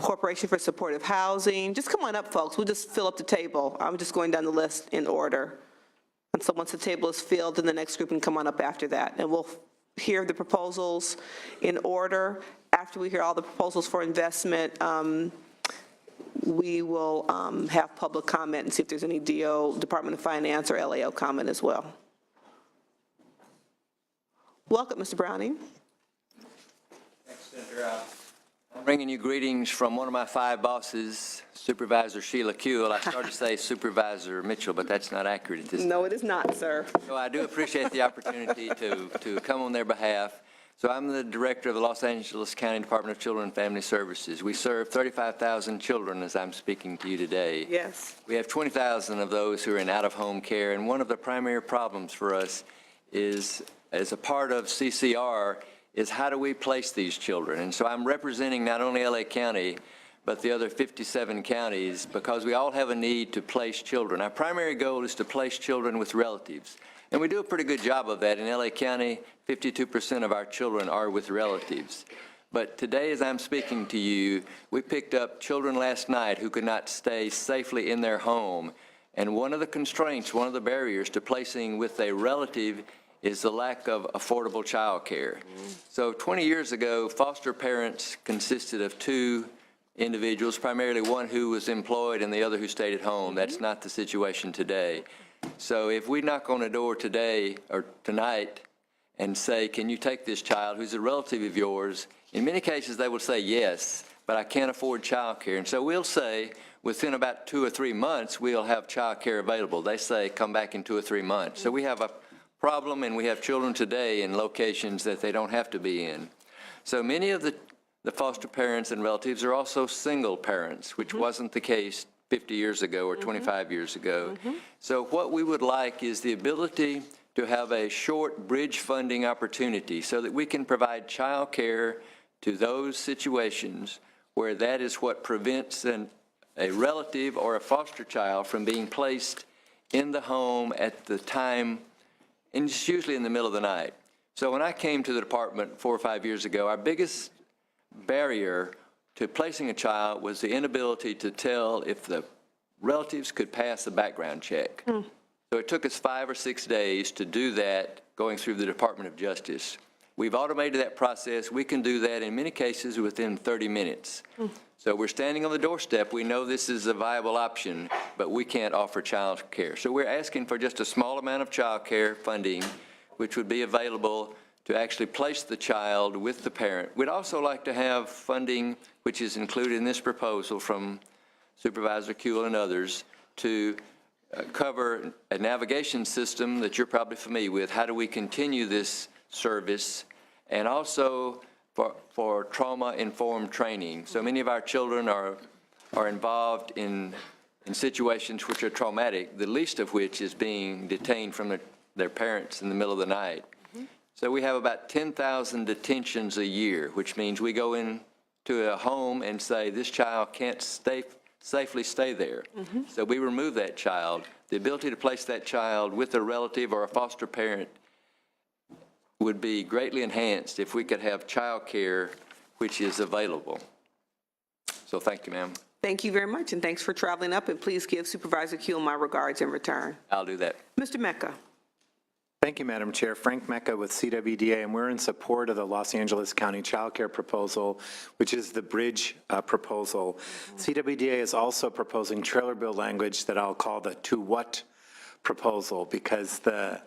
Corporation for Supportive Housing. Just come on up, folks. We'll just fill up the table. I'm just going down the list in order. And so once the table is filled, then the next group can come on up after that. And we'll hear the proposals in order. After we hear all the proposals for investment, we will have public comment and see if there's any Department of Finance or LAO comment as well. Welcome, Mr. Browning. Thanks, Senator. I'm bringing you greetings from one of my 5 bosses, Supervisor Sheila Kuehl. I started to say Supervisor Mitchell, but that's not accurate at this time. No, it is not, sir. So I do appreciate the opportunity to come on their behalf. So I'm the director of the Los Angeles County Department of Children and Family Services. We serve 35,000 children as I'm speaking to you today. Yes. We have 20,000 of those who are in out-of-home care, and one of the primary problems for us is, as a part of CCR, is how do we place these children? And so I'm representing not only LA County, but the other 57 counties, because we all have a need to place children. Our primary goal is to place children with relatives. And we do a pretty good job of that. In LA County, 52% of our children are with relatives. But today, as I'm speaking to you, we picked up children last night who could not stay safely in their home. And one of the constraints, one of the barriers to placing with a relative is the lack of affordable child care. So 20 years ago, foster parents consisted of 2 individuals, primarily one who was employed and the other who stayed at home. That's not the situation today. So if we knock on a door today or tonight and say, can you take this child who's a relative of yours, in many cases they will say yes, but I can't afford child care. And so we'll say within about 2 or 3 months we'll have child care available. They say come back in 2 or 3 months. So we have a problem, and we have children today in locations that they don't have to be in. So many of the foster parents and relatives are also single parents, which wasn't the case 50 years ago or 25 years ago. So what we would like is the ability to have a short bridge funding opportunity so that we can provide child care to those situations where that is what prevents a relative or a foster child from being placed in the home at the time, and it's usually in the middle of the night. So when I came to the department 4 or 5 years ago, our biggest barrier to placing a child was the inability to tell if the relatives could pass a background check. So it took us 5 or 6 days to do that going through the Department of Justice. We've automated that process. We can do that in many cases within 30 minutes. So we're standing on the doorstep. We know this is a viable option, but we can't offer child care. So we're asking for just a small amount of child care funding, which would be available to actually place the child with the parent. We'd also like to have funding, which is included in this proposal from Supervisor Kuehl and others, to cover a navigation system that you're probably familiar with. How do we continue this service? And also for trauma-informed training. So many of our children are involved in situations which are traumatic, the least of which is being detained from their parents in the middle of the night. So we have about 10,000 detentions a year, which means we go into a home and say, this child can't safely stay there. So we remove that child. The ability to place that child with a relative or a foster parent would be greatly enhanced if we could have child care which is available. So thank you, ma'am. Thank you very much, and thanks for traveling up, and please give Supervisor Kuehl my regards in return. I'll do that. Mr. Mecca. Thank you, Madam Chair. Frank Mecca with CWDA, and we're in support of the Los Angeles County Child Care proposal, which is the bridge proposal. CWDA is also proposing trailer bill language that I'll call the to what proposal, because the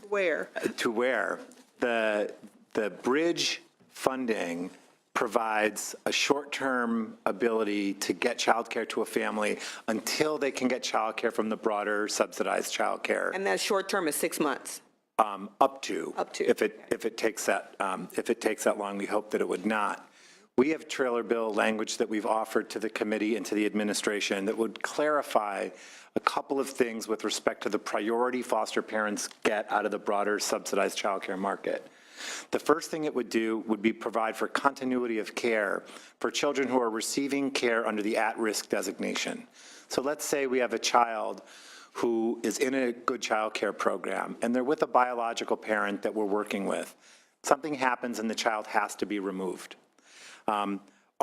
Where? to where the bridge funding provides a short-term ability to get child care to a family until they can get child care from the broader subsidized child care. And that short term is 6 months. Up to. If it takes that long, we hope that it would not. We have trailer bill language that we've offered to the committee and to the administration that would clarify a couple of things with respect to the priority foster parents get out of the broader subsidized child care market. The first thing it would do would be provide for continuity of care for children who are receiving care under the at-risk designation. So let's say we have a child who is in a good child care program and they're with a biological parent that we're working with. Something happens and the child has to be removed.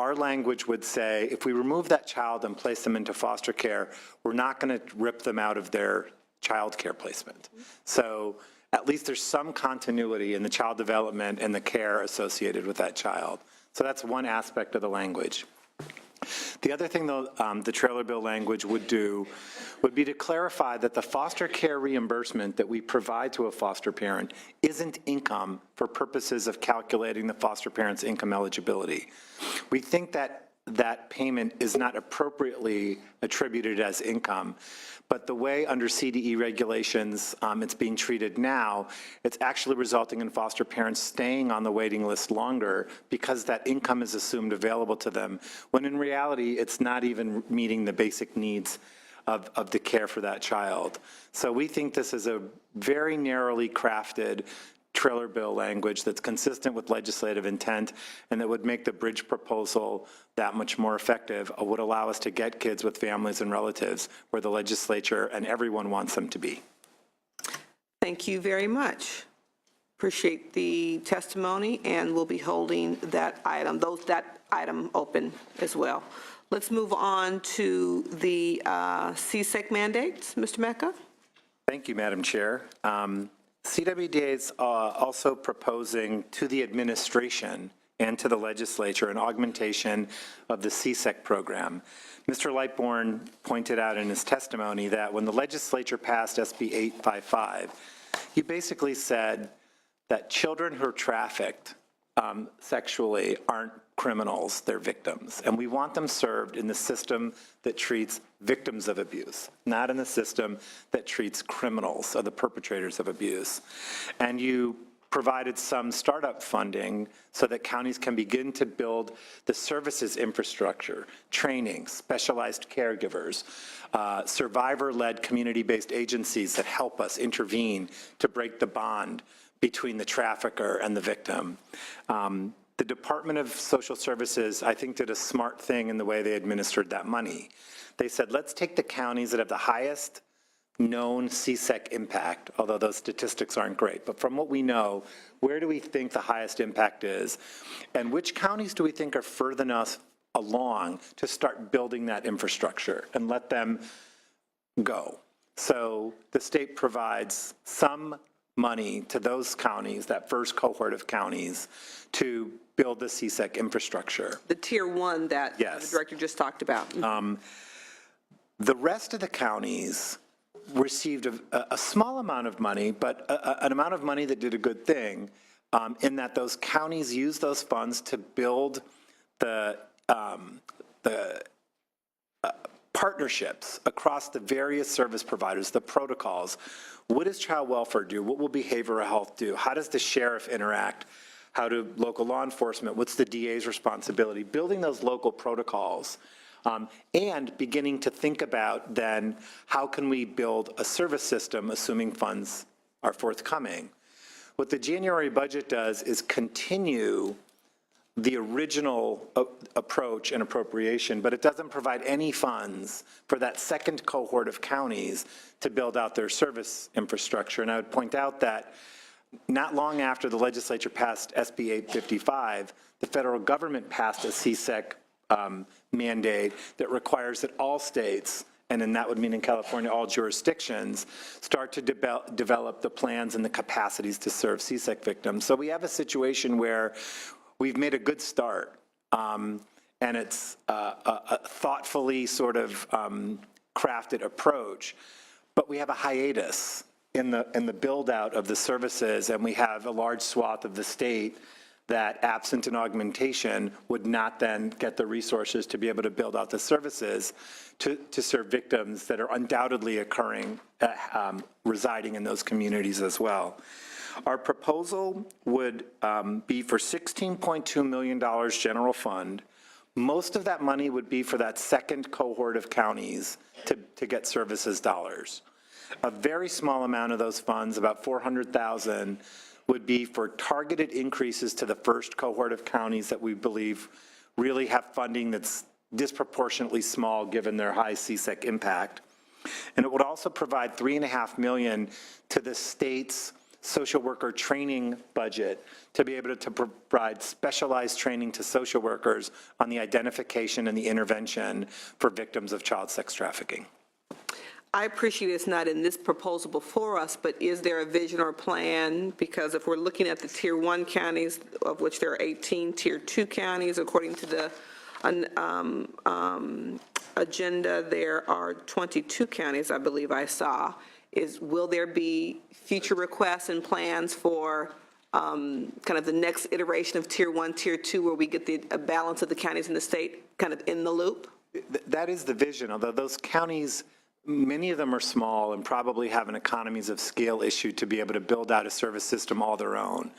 our language would say, if we remove that child and place them into foster care, we're not going to rip them out of their child care placement. So at least there's some continuity in the child development and the care associated with that child. So that's one aspect of the language. The other thing, though, the trailer bill language would do would be to clarify that the foster care reimbursement that we provide to a foster parent isn't income for purposes of calculating the foster parent's income eligibility. We think that that payment is not appropriately attributed as income, but the way under CDE regulations it's being treated now, it's actually resulting in foster parents staying on the waiting list longer because that income is assumed available to them, when in reality it's not even meeting the basic needs of the care for that child. So we think this is a very narrowly crafted trailer bill language that's consistent with legislative intent and that would make the bridge proposal that much more effective, would allow us to get kids with families and relatives where the legislature and everyone wants them to be. Thank you very much. Appreciate the testimony, and we'll be holding that item open as well. Let's move on to the CSEC mandates. Mr. Mecca? Thank you, Madam Chair. CWDA is also proposing to the administration and to the legislature an augmentation of the CSEC program. Mr. Lightbourne pointed out in his testimony that when the legislature passed SB 855, he basically said that children who are trafficked sexually aren't criminals, they're victims. And we want them served in the system that treats victims of abuse, not in the system that treats criminals or the perpetrators of abuse. And you provided some startup funding so that counties can begin to build the services infrastructure, training, specialized caregivers, survivor-led community-based agencies that help us intervene to break the bond between the trafficker and the victim. The Department of Social Services, I think, did a smart thing in the way they administered that money. They said, let's take the counties that have the highest known CSEC impact, although those statistics aren't great, but from what we know, where do we think the highest impact is? And which counties do we think are further enough along to start building that infrastructure and let them go? So the state provides some money to those counties, that first cohort of counties, to build the CSEC infrastructure. The tier one that the director just talked about. The rest of the counties received a small amount of money, but an amount of money that did a good thing, in that those counties used those funds to build the partnerships across the various service providers, the protocols. What does child welfare do? What will behavioral health do? How does the sheriff interact? How do local law enforcement? What's the DA's responsibility? Building those local protocols. And beginning to think about then how can we build a service system assuming funds are forthcoming. What the January budget does is continue the original approach and appropriation, but it doesn't provide any funds for that second cohort of counties to build out their service infrastructure. And I would point out that not long after the legislature passed SB 855, the federal government passed a CSEC mandate that requires that all states, and then that would mean in California, all jurisdictions, start to develop the plans and the capacities to serve CSEC victims. So we have a situation where we've made a good start, and it's a thoughtfully sort of crafted approach, but we have a hiatus in the build out of the services, and we have a large swath of the state that, absent an augmentation, would not then get the resources to be able to build out the services to serve victims that are undoubtedly occurring, residing in those communities as well. Our proposal would be for $16.2 million general fund. Most of that money would be for that second cohort of counties to get services dollars. A very small amount of those funds, about $400,000, would be for targeted increases to the first cohort of counties that we believe really have funding that's disproportionately small given their high CSEC impact. And it would also provide $3.5 million to the state's social worker training budget to be able to provide specialized training to social workers on the identification and the intervention for victims of child sex trafficking. I appreciate it's not in this proposal before us, but is there a vision or plan? Because if we're looking at the Tier 1 counties, of which there are 18 Tier 2 counties, according to the agenda, there are 22 counties, I believe I saw. Will there be future requests and plans for kind of the next iteration of Tier 1, Tier 2, where we get a balance of the counties in the state kind of in the loop? That is the vision, although those counties, many of them are small and probably have an economies of scale issue to be able to build out a service system all their own.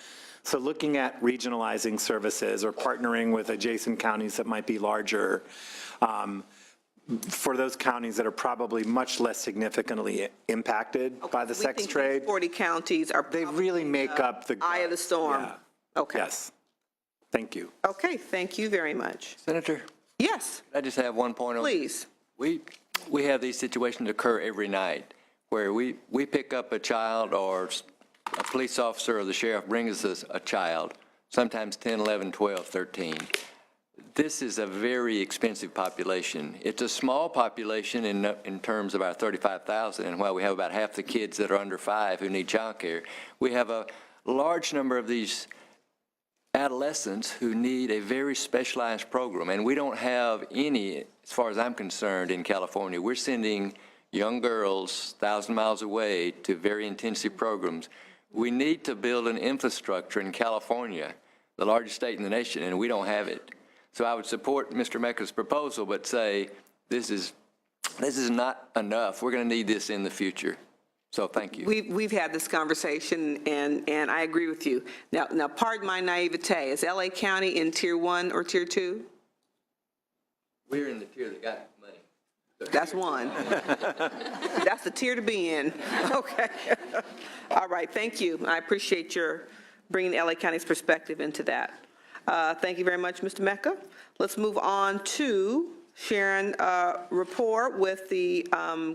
So looking at regionalizing services or partnering with adjacent counties that might be larger, for those counties that are probably much less significantly impacted by the sex trade. 40 counties are. They really make up the eye of the storm. Yeah. Okay. Yes. Thank you. Okay, thank you very much. Senator, Yes, I just have one point on. please. We have these situations occur every night where we pick up a child, or a police officer or the sheriff brings us a child, sometimes 10, 11, 12, 13. This is a very expensive population. It's a small population in terms of our 35,000, and while we have about half the kids that are under 5 who need child care, we have a large number of these adolescents who need a very specialized program, and we don't have any, as far as I'm concerned, in California. We're sending young girls 1,000 miles away to very intensive programs. We need to build an infrastructure in California, the largest state in the nation, and we don't have it. So I would support Mr. Mecca's proposal, but say this is not enough. We're going to need this in the future. So thank you. We've had this conversation, and I agree with you. Now, pardon my naivete. Is LA County in Tier 1 or Tier 2? We're in the tier that got money. That's 1. That's the tier to be in. Okay. All right, thank you. I appreciate your bringing LA County's perspective into that. Thank you very much, Mr. Mecca. Let's move on to Sharon Rapport with the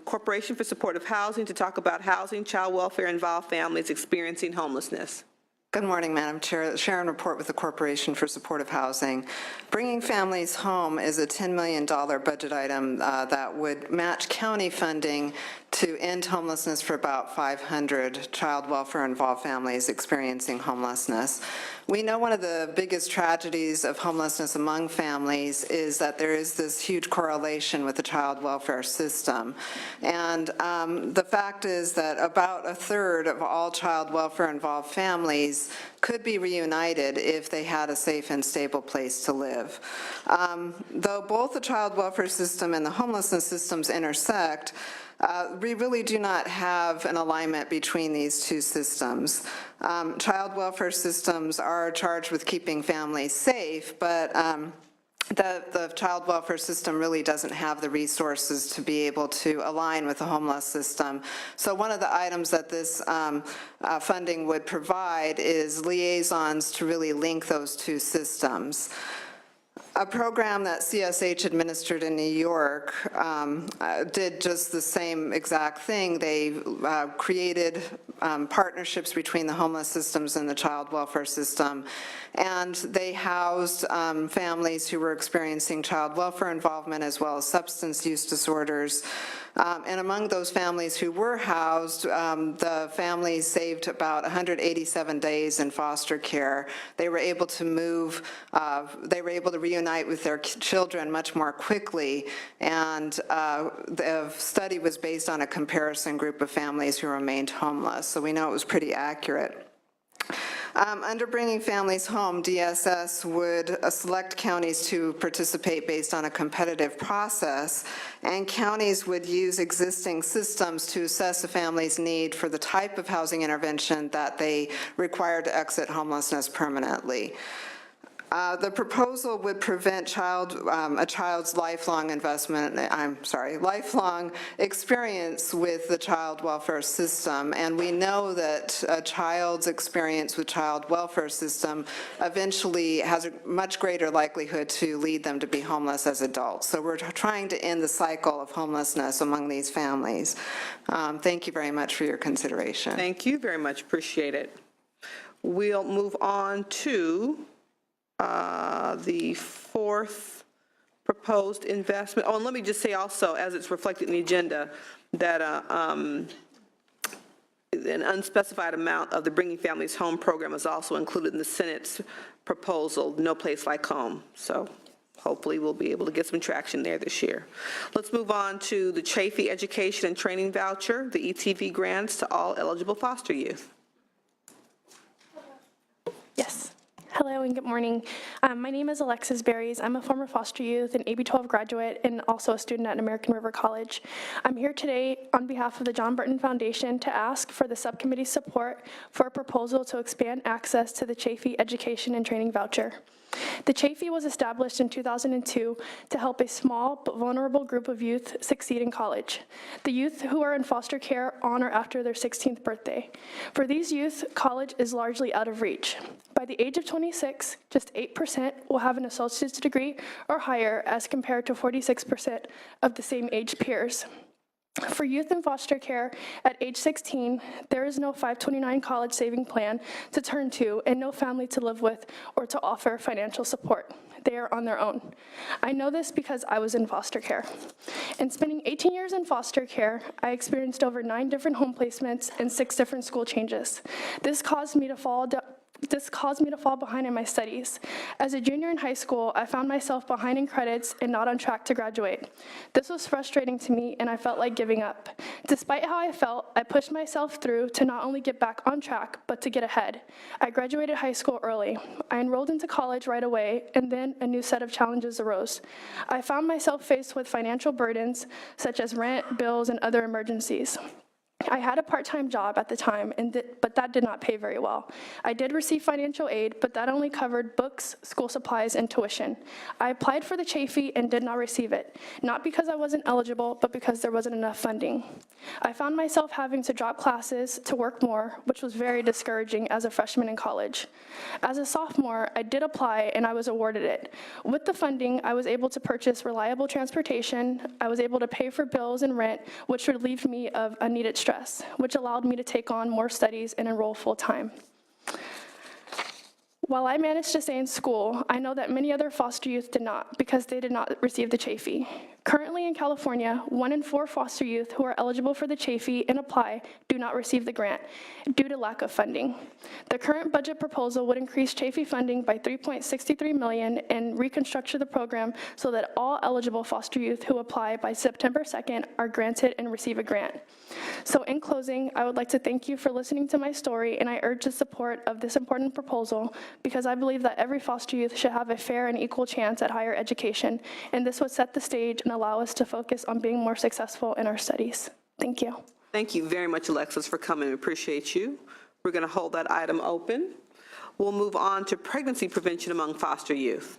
Corporation for Supportive Housing to talk about housing, child welfare, involved families experiencing homelessness. Good morning, Madam Chair. Sharon Rapport with the Corporation for Supportive Housing. Bringing Families Home is a $10 million budget item that would match county funding to end homelessness for about 500 child welfare-involved families experiencing homelessness. We know one of the biggest tragedies of homelessness among families is that there is this huge correlation with the child welfare system. And the fact is that about 1/3 of all child welfare-involved families could be reunited if they had a safe and stable place to live. Though both the child welfare system and the homelessness systems intersect, we really do not have an alignment between these two systems. Child welfare systems are charged with keeping families safe, but the child welfare system really doesn't have the resources to be able to align with the homeless system. So one of the items that this funding would provide is liaisons to really link those two systems. A program that CSH administered in New York did just the same exact thing. They created partnerships between the homeless systems and the child welfare system, and they housed families who were experiencing child welfare involvement as well as substance use disorders. And among those families who were housed, the families saved about 187 days in foster care. They were able to move, they were able to reunite with their children much more quickly, and the study was based on a comparison group of families who remained homeless, so we know it was pretty accurate. Under Bringing Families Home, DSS would select counties to participate based on a competitive process, and counties would use existing systems to assess a family's need for the type of housing intervention that they require to exit homelessness permanently. The proposal would prevent a child's lifelong lifelong experience with the child welfare system. And we know that a child's experience with child welfare system eventually has a much greater likelihood to lead them to be homeless as adults. So we're trying to end the cycle of homelessness among these families. Thank you very much for your consideration. Thank you very much, appreciate it. We'll move on to the fourth proposed investment. Oh, and let me just say also, as it's reflected in the agenda, that an unspecified amount of the Bringing Families Home program is also included in the Senate's proposal, No Place Like Home. So hopefully we'll be able to get some traction there this year. Let's move on to the Chafee Education and Training Voucher, the ETV grants to all eligible foster youth. Yes. Hello and good morning. My name is Alexis Berries. I'm a former foster youth, an AB12 graduate, and also a student at American River College. I'm here today on behalf of the John Burton Foundation to ask for the subcommittee's support for a proposal to expand access to the Chafee Education and Training Voucher. The Chafee was established in 2002 to help a small but vulnerable group of youth succeed in college, the youth who are in foster care on or after their 16th birthday. For these youth, college is largely out of reach. By the age of 26, just 8% will have an associate's degree or higher as compared to 46% of the same age peers. For youth in foster care at age 16, there is no 529 college saving plan to turn to and no family to live with or to offer financial support. They are on their own. I know this because I was in foster care. In spending 18 years in foster care, I experienced over 9 different home placements and 6 different school changes. This caused me to fall behind in my studies. As a junior in high school, I found myself behind in credits and not on track to graduate. This was frustrating to me, and I felt like giving up. Despite how I felt, I pushed myself through to not only get back on track, but to get ahead. I graduated high school early. I enrolled into college right away, and then a new set of challenges arose. I found myself faced with financial burdens, such as rent, bills, and other emergencies. I had a part-time job at the time, but that did not pay very well. I did receive financial aid, but that only covered books, school supplies, and tuition. I applied for the Chafee and did not receive it, not because I wasn't eligible, but because there wasn't enough funding. I found myself having to drop classes to work more, which was very discouraging as a freshman in college. As a sophomore, I did apply and I was awarded it. With the funding, I was able to purchase reliable transportation. I was able to pay for bills and rent, which relieved me of a needed stress, which allowed me to take on more studies and enroll full-time. While I managed to stay in school, I know that many other foster youth did not because they did not receive the Chafee. Currently in California, 1 in 4 foster youth who are eligible for the Chafee and apply do not receive the grant due to lack of funding. The current budget proposal would increase Chafee funding by $3.63 million and reconstructure the program so that all eligible foster youth who apply by September 2nd are granted and receive a grant. So in closing, I would like to thank you for listening to my story, and I urge the support of this important proposal because I believe that every foster youth should have a fair and equal chance at higher education, and this would set the stage and allow us to focus on being more successful in our studies. Thank you. Thank you very much, Alexis, for coming. We appreciate you. We're going to hold that item open. We'll move on to pregnancy prevention among foster youth.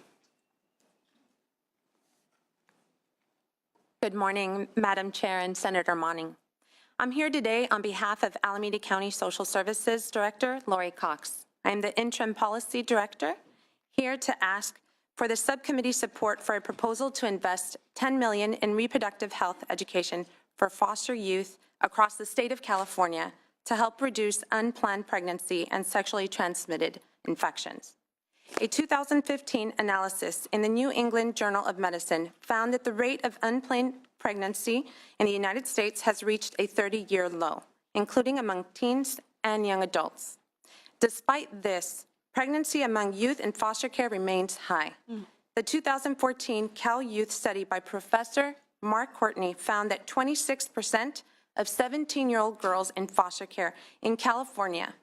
Good morning, Madam Chair and Senator Monning. I'm here today on behalf of Alameda County Social Services Director Lori Cox. I'm the Interim Policy Director, here to ask for the subcommittee support for a proposal to invest $10 million in reproductive health education for foster youth across the state of California to help reduce unplanned pregnancy and sexually transmitted infections. A 2015 analysis in the New England Journal of Medicine found that the rate of unplanned pregnancy in the United States has reached a 30-year low, including among teens and young adults. Despite this, pregnancy among youth in foster care remains high. The 2014 Cal Youth study by Professor Mark Courtney found that 26% of 17-year-old girls in foster care in California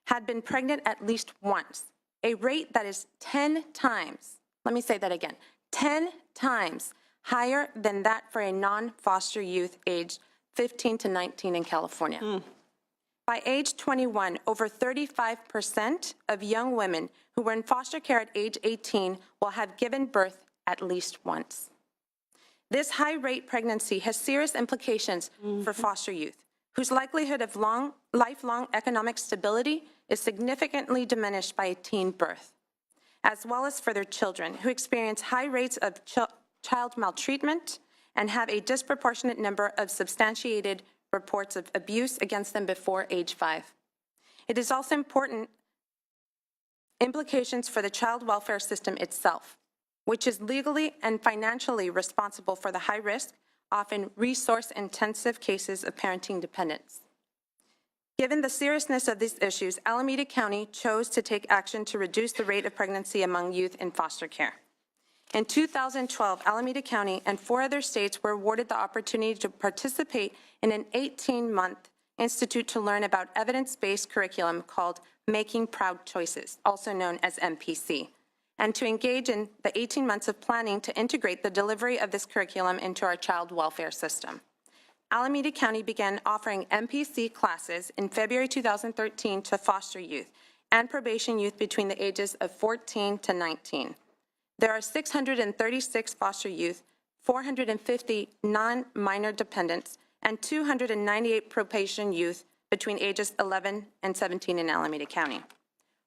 had been pregnant at least once, a rate that is 10 times, let me say that again, 10 times higher than that for a non-foster youth aged 15 to 19 in California. By age 21, over 35% of young women who were in foster care at age 18 will have given birth at least once. This high-rate pregnancy has serious implications for foster youth, whose likelihood of lifelong economic stability is significantly diminished by a teen birth, as well as for their children, who experience high rates of child maltreatment and have a disproportionate number of substantiated reports of abuse against them before age 5. It is also important implications for the child welfare system itself, which is legally and financially responsible for the high-risk, often resource-intensive cases of parenting dependence. Given the seriousness of these issues, Alameda County chose to take action to reduce the rate of pregnancy among youth in foster care. In 2012, Alameda County and 4 other states were awarded the opportunity to participate in an 18-month institute to learn about evidence-based curriculum called Making Proud Choices, also known as MPC, and to engage in the 18 months of planning to integrate the delivery of this curriculum into our child welfare system. Alameda County began offering MPC classes in February 2013 to foster youth and probation youth between the ages of 14 to 19. There are 636 foster youth, 450 non-minor dependents, and 298 probation youth between ages 11 and 17 in Alameda County.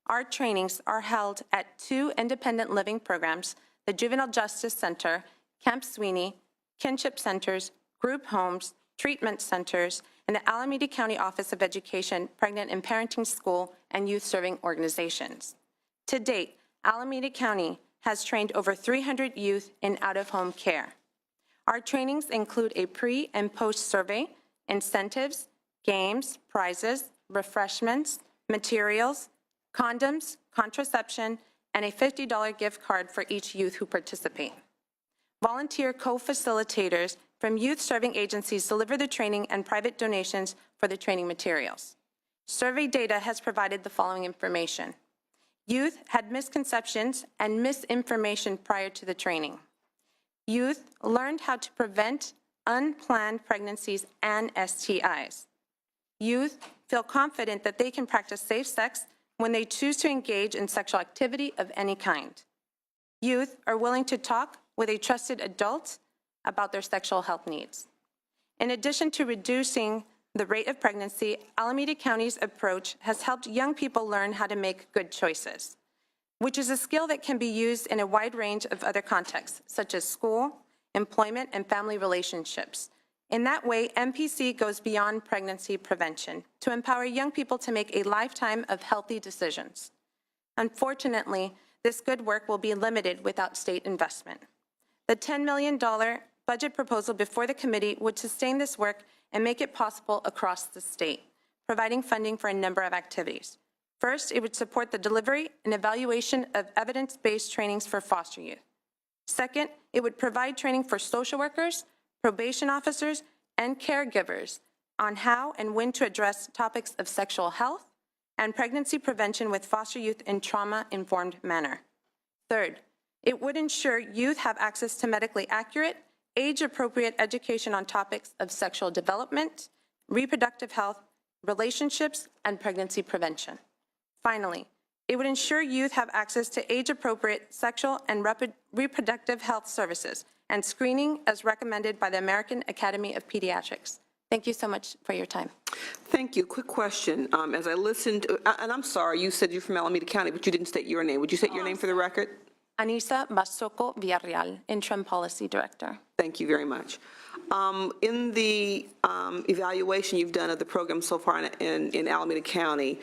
Our trainings are held at 2 independent living programs, the Juvenile Justice Center, Camp Sweeney, kinship centers, group homes, treatment centers, and the Alameda County Office of Education, Pregnant and Parenting School, and youth serving organizations. To date, Alameda County has trained over 300 youth in out-of-home care. Our trainings include a pre- and post-survey, incentives, games, prizes, refreshments, materials, condoms, contraception, and a $50 gift card for each youth who participate. Volunteer co-facilitators from youth-serving agencies deliver the training and private donations for the training materials. Survey data has provided the following information. Youth had misconceptions and misinformation prior to the training. Youth learned how to prevent unplanned pregnancies and STIs. Youth feel confident that they can practice safe sex when they choose to engage in sexual activity of any kind. Youth are willing to talk with a trusted adult about their sexual health needs. In addition to reducing the rate of pregnancy, Alameda County's approach has helped young people learn how to make good choices, which is a skill that can be used in a wide range of other contexts, such as school, employment, and family relationships. In that way, MPC goes beyond pregnancy prevention to empower young people to make a lifetime of healthy decisions. Unfortunately, this good work will be limited without state investment. The $10 million budget proposal before the committee would sustain this work and make it possible across the state, providing funding for a number of activities. First, it would support the delivery and evaluation of evidence-based trainings for foster youth. Second, it would provide training for social workers, probation officers, and caregivers on how and when to address topics of sexual health and pregnancy prevention with foster youth in trauma-informed manner. Third, it would ensure youth have access to medically accurate, age-appropriate education on topics of sexual development, reproductive health, relationships, and pregnancy prevention. Finally, it would ensure youth have access to age-appropriate sexual and reproductive health services and screening as recommended by the American Academy of Pediatrics. Thank you so much for your time. Thank you. Quick question. As I listened, and I'm sorry, you said you're from Alameda County, but you didn't state your name. Would you state your name for the record? Anisa Basoko Villarreal, Interim Policy Director. Thank you very much. In the evaluation you've done of the program so far in Alameda County,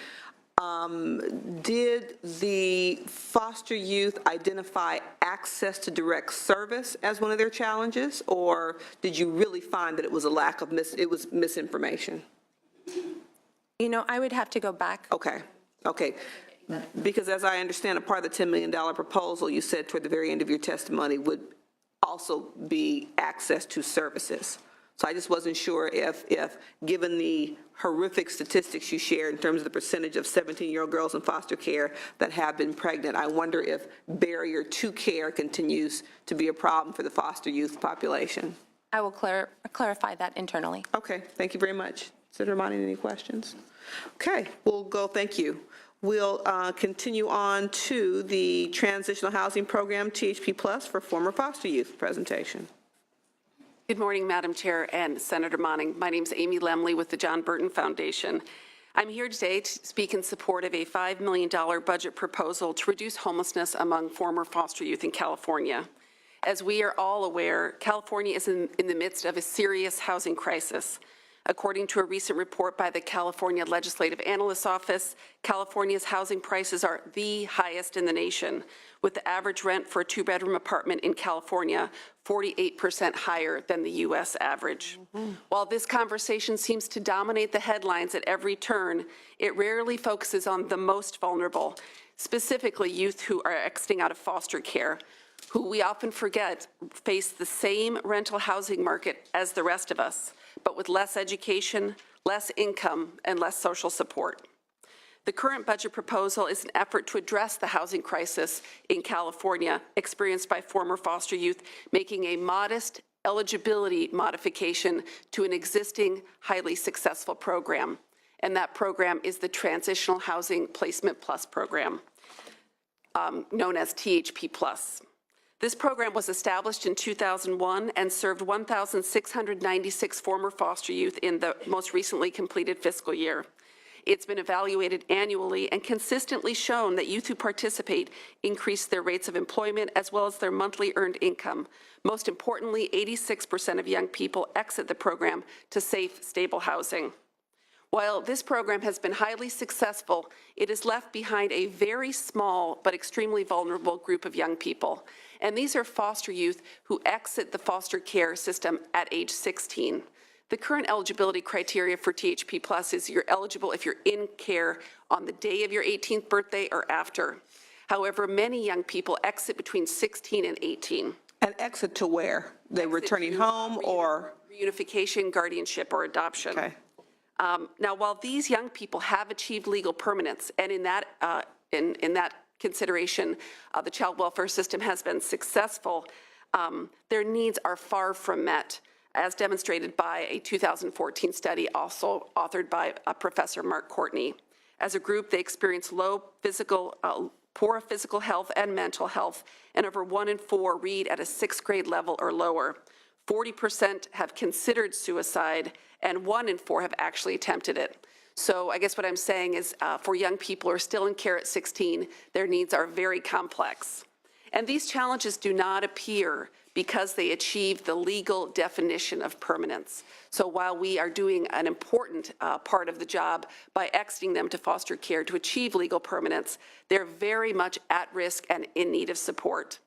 did the foster youth identify access to direct service as one of their challenges, or did you really find that it was a lack of misinformation? You know, I would have to go back. Okay. Because as I understand, a part of the $10 million proposal, you said toward the very end of your testimony, would also be access to services. So I just wasn't sure if given the horrific statistics you shared in terms of the percentage of 17-year-old girls in foster care that have been pregnant, I wonder if barrier to care continues to be a problem for the foster youth population. I will clarify that internally. Okay, thank you very much. Senator Monty, any questions? Okay, we'll go, thank you. We'll continue on to the Transitional Housing Program, THP Plus, for former foster youth presentation. Good morning, Madam Chair and Senator Monning. My name is Amy Lemley with the John Burton Foundation. I'm here today to speak in support of a $5 million budget proposal to reduce homelessness among former foster youth in California. As we are all aware, California is in the midst of a serious housing crisis. According to a recent report by the California Legislative Analyst's Office, California's housing prices are the highest in the nation, with the average rent for a two-bedroom apartment in California 48% higher than the U.S. average. While this conversation seems to dominate the headlines at every turn, it rarely focuses on the most vulnerable, specifically youth who are exiting out of foster care, who we often forget face the same rental housing market as the rest of us, but with less education, less income, and less social support. The current budget proposal is an effort to address the housing crisis in California experienced by former foster youth, making a modest eligibility modification to an existing highly successful program. And that program is the Transitional Housing Placement Plus program, known as THP Plus. This program was established in 2001 and served 1,696 former foster youth in the most recently completed fiscal year. It's been evaluated annually and consistently shown that youth who participate increase their rates of employment as well as their monthly earned income. Most importantly, 86% of young people exit the program to safe, stable housing. While this program has been highly successful, it has left behind a very small but extremely vulnerable group of young people. And these are foster youth who exit the foster care system at age 16. The current eligibility criteria for THP Plus is you're eligible if you're in care on the day of your 18th birthday or after. However, many young people exit between 16 and 18. And exit to where? They're returning home or? Reunification, guardianship, or adoption. Okay. Now, while these young people have achieved legal permanence, and in that consideration, the child welfare system has been successful, their needs are far from met, as demonstrated by a 2014 study also authored by Professor Mark Courtney. As a group, they experience poor physical health and mental health, and over 1 in 4 read at a 6th grade level or lower. 40% have considered suicide, and 1 in 4 have actually attempted it. So I guess what I'm saying is for young people who are still in care at 16, their needs are very complex. And these challenges do not appear because they achieve the legal definition of permanence. So while we are doing an important part of the job by exiting them to foster care to achieve legal permanence, they're very much at risk and in need of support.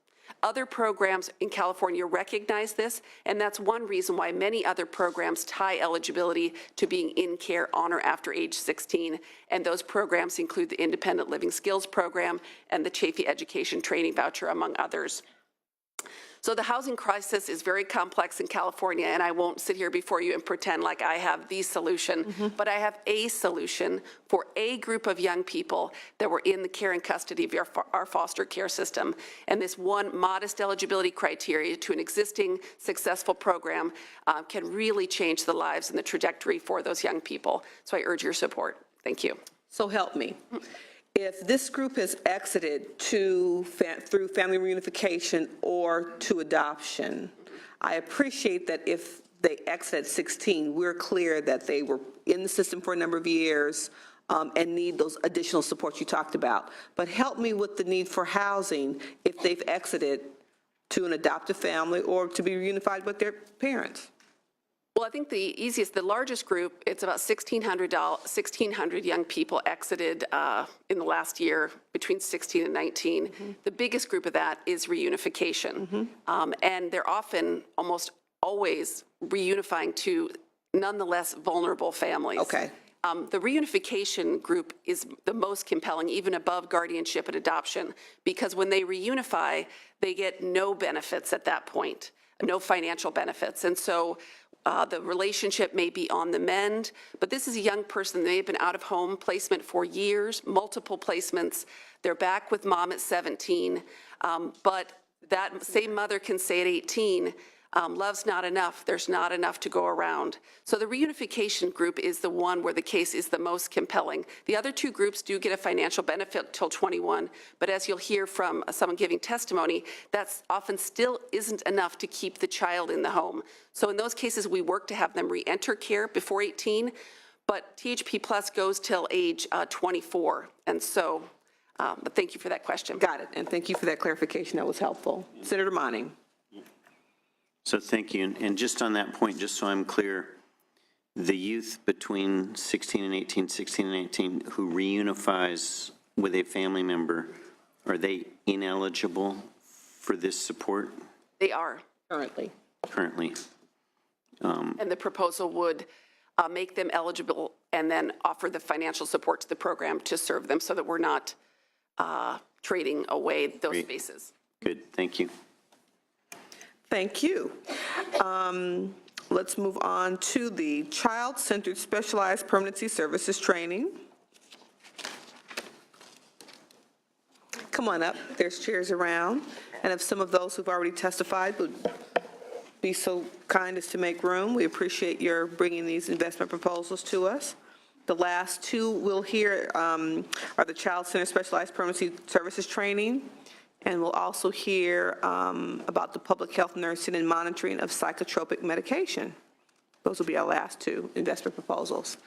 Other programs in California recognize this, and that's one reason why many other programs tie eligibility to being in care on or after age 16, and those programs include the Independent Living Skills Program and the Chafee Education Training Voucher, among others. So the housing crisis is very complex in California, and I won't sit here before you and pretend like I have the solution, but I have a solution for a group of young people that were in the care and custody of our foster care system. And this one modest eligibility criteria to an existing successful program can really change the lives and the trajectory for those young people. So I urge your support. Thank you. So help me. If this group has exited through family reunification or to adoption, I appreciate that if they exit at 16, we're clear that they were in the system for a number of years and need those additional supports you talked about. But help me with the need for housing if they've exited to an adoptive family or to be reunified with their parents. Well, I think the largest group, it's about 1,600 young people exited in the last year between 16 and 19. Mm-hmm. The biggest group of that is reunification. Mm-hmm. And they're often, almost always, reunifying to nonetheless vulnerable families. Okay. The reunification group is the most compelling, even above guardianship and adoption, because when they reunify, they get no benefits at that point, no financial benefits. And so the relationship may be on the mend, but this is a young person. They've been out of home placement for years, multiple placements. They're back with mom at 17, but that same mother can say at 18, Love's not enough. There's not enough to go around. So the reunification group is the one where the case is the most compelling. The other two groups do get a financial benefit till 21, but as you'll hear from someone giving testimony, that's often still isn't enough to keep the child in the home. So in those cases, we work to have them re-enter care before 18, but THP Plus goes till age 24. And so, but thank you for that question. Got it, and thank you for that clarification. That was helpful. Senator Monning. So thank you. And just on that point, just so I'm clear, the youth between 16 and 18, 16 and 18 who reunifies with a family member, are they ineligible for this support They are. Currently. currently? And the proposal would make them eligible and then offer the financial support to the program to serve them so that we're not trading away those Great. spaces. Good, thank you. Thank you. Let's move on to the Child-Centered Specialized Permanency Services Training. Come on up, there's chairs around, and if some of those who've already testified would be so kind as to make room, we appreciate your bringing these investment proposals to us. The last two we'll hear are the Child-Centered Specialized Permanency Services Training, and we'll also hear about the public health nursing and monitoring of psychotropic medication. Those will be our last two investment proposals.